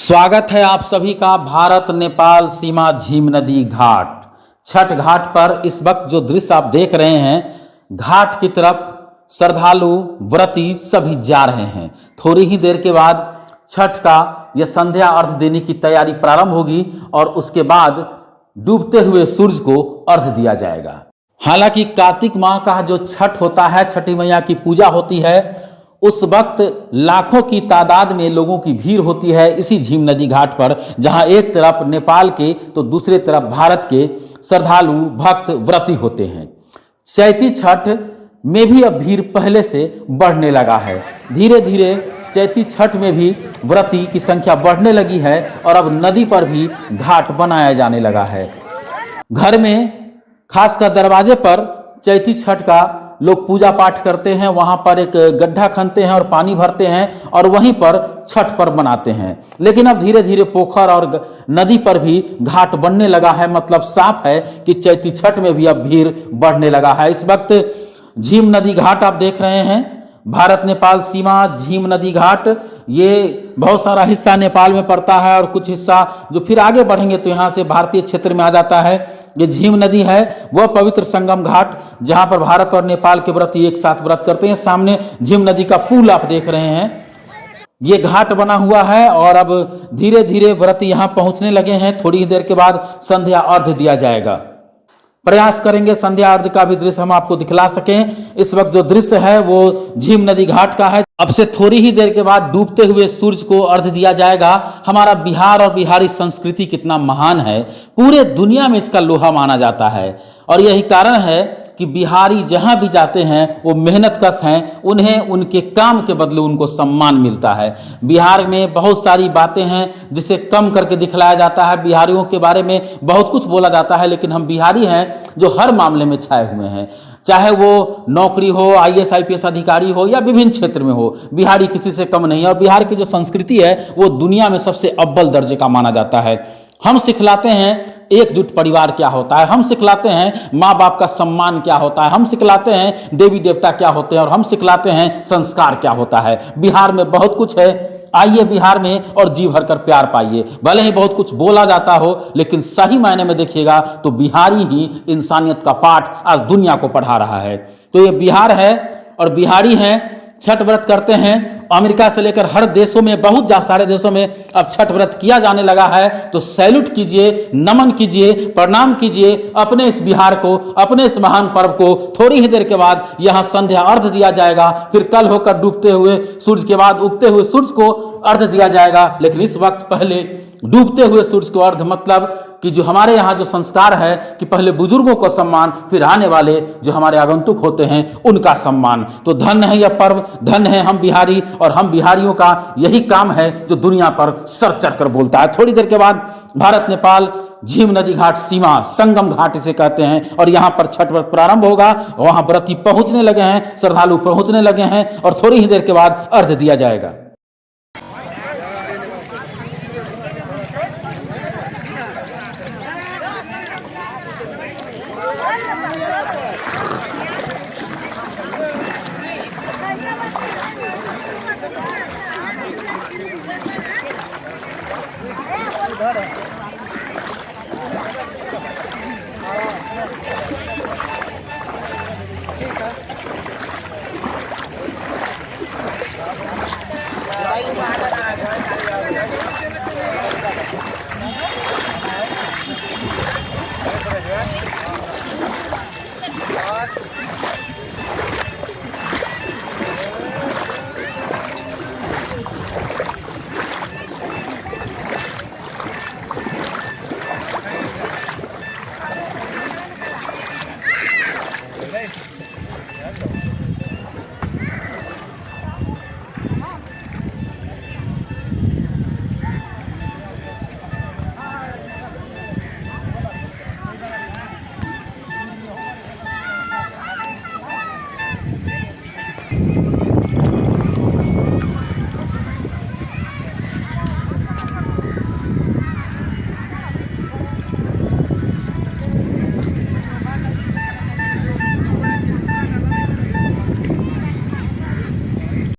स्वागत है आप सभी का भारत नेपाल सीमा झीम नदी घाट छठ घाट पर। इस वक्त जो दृश्य आप देख रहे हैं, घाट की तरफ श्रद्धालु व्रती सभी जा रहे हैं। थोड़ी ही देर के बाद छठ का यह संध्या अर्घ देने की तैयारी प्रारंभ होगी और उसके बाद डूबते हुए सूरज को अर्घ दिया जाएगा। हालांकि कार्तिक माह का जो छठ होता है, छठी मैया की पूजा होती है, उस वक्त लाखों की तादाद में लोगों की भीड़ होती है इसी झीम नदी घाट पर, जहां एक तरफ नेपाल के तो दूसरे तरफ भारत के श्रद्धालु भक्त व्रती होते हैं। चैती छठ में भी अब भीड़ पहले से बढ़ने लगा है। धीरे धीरे चैती छठ में भी व्रती की संख्या बढ़ने लगी है और अब नदी पर भी घाट बनाया जाने लगा है। घर में खासकर दरवाजे पर चैती छठ का लोग पूजा पाठ करते हैं, वहां पर एक गड्ढा खनते हैं और पानी भरते हैं और वहीं पर छठ पर्व मनाते हैं। लेकिन अब धीरे धीरे पोखर और नदी पर भी घाट बनने लगा है। मतलब साफ है कि चैती छठ में भी अब भीड़ बढ़ने लगा है। इस वक्त झीम नदी घाट आप देख रहे हैं, भारत नेपाल सीमा झीम नदी घाट। ये बहुत सारा हिस्सा नेपाल में पड़ता है और कुछ हिस्सा जो फिर आगे बढ़ेंगे तो यहाँ से भारतीय क्षेत्र में आ जाता है। ये झीम नदी है वह पवित्र संगम घाट, जहाँ पर भारत और नेपाल के व्रती एक साथ व्रत करते हैं। सामने झीम नदी का पुल आप देख रहे हैं, ये घाट बना हुआ है और अब धीरे धीरे व्रती यहाँ पहुँचने लगे हैं। थोड़ी ही देर के बाद संध्या अर्घ दिया जाएगा। प्रयास करेंगे संध्या अर्घ का भी दृश्य हम आपको दिखला सकें। इस वक्त जो दृश्य है वो झीम नदी घाट का है। अब से थोड़ी ही देर के बाद डूबते हुए सूरज को अर्घ दिया जाएगा। हमारा बिहार और बिहारी संस्कृति कितना महान है, पूरे दुनिया में इसका लोहा माना जाता है और यही कारण है कि बिहारी जहां भी जाते हैं वो मेहनतकश हैं, उन्हें उनके काम के बदले उनको सम्मान मिलता है। बिहार में बहुत सारी बातें हैं जिसे कम करके दिखलाया जाता है। बिहारियों के बारे में बहुत कुछ बोला जाता है, लेकिन हम बिहारी हैं जो हर मामले में छाए हुए हैं। चाहे वो नौकरी हो, IAS IPS अधिकारी हो या विभिन्न क्षेत्र में हो, बिहारी किसी से कम नहीं है। और बिहार की जो संस्कृति है वो दुनिया में सबसे अव्वल दर्जे का माना जाता है। हम सिखलाते हैं एकजुट परिवार क्या होता है, हम सिखलाते हैं माँ बाप का सम्मान क्या होता है, हम सिखलाते हैं देवी देवता क्या होते हैं और हम सिखलाते हैं संस्कार क्या होता है। बिहार में बहुत कुछ है, आइए बिहार में और जी भर कर प्यार पाइए। भले ही बहुत कुछ बोला जाता हो, लेकिन सही मायने में देखिएगा तो बिहारी ही इंसानियत का पाठ आज दुनिया को पढ़ा रहा है। तो ये बिहार है और बिहारी हैं, छठ व्रत करते हैं। अमेरिका से लेकर हर देशों में, बहुत सारे देशों में अब छठ व्रत किया जाने लगा है। तो सैल्यूट कीजिए, नमन कीजिए, प्रणाम कीजिए अपने इस बिहार को, अपने इस महान पर्व को। थोड़ी ही देर के बाद यहां संध्या अर्घ दिया जाएगा, फिर कल होकर डूबते हुए सूरज के बाद उगते हुए सूरज को अर्घ दिया जाएगा। लेकिन इस वक्त पहले डूबते हुए सूरज को अर्घ, मतलब कि जो हमारे यहाँ जो संस्कार है कि पहले बुजुर्गों को सम्मान, फिर आने वाले जो हमारे आगंतुक होते हैं उनका सम्मान। तो धन्य है यह पर्व, धन्य है हम बिहारी, और हम बिहारियों का यही काम है जो दुनिया पर सर चढ़कर बोलता है। थोड़ी देर के बाद भारत नेपाल झीम नदी घाट सीमा संगम घाट इसे कहते हैं और यहाँ पर छठ व्रत प्रारंभ होगा। वहां व्रती पहुंचने लगे हैं, श्रद्धालु पहुंचने लगे हैं और थोड़ी ही देर के बाद अर्घ दिया जाएगा।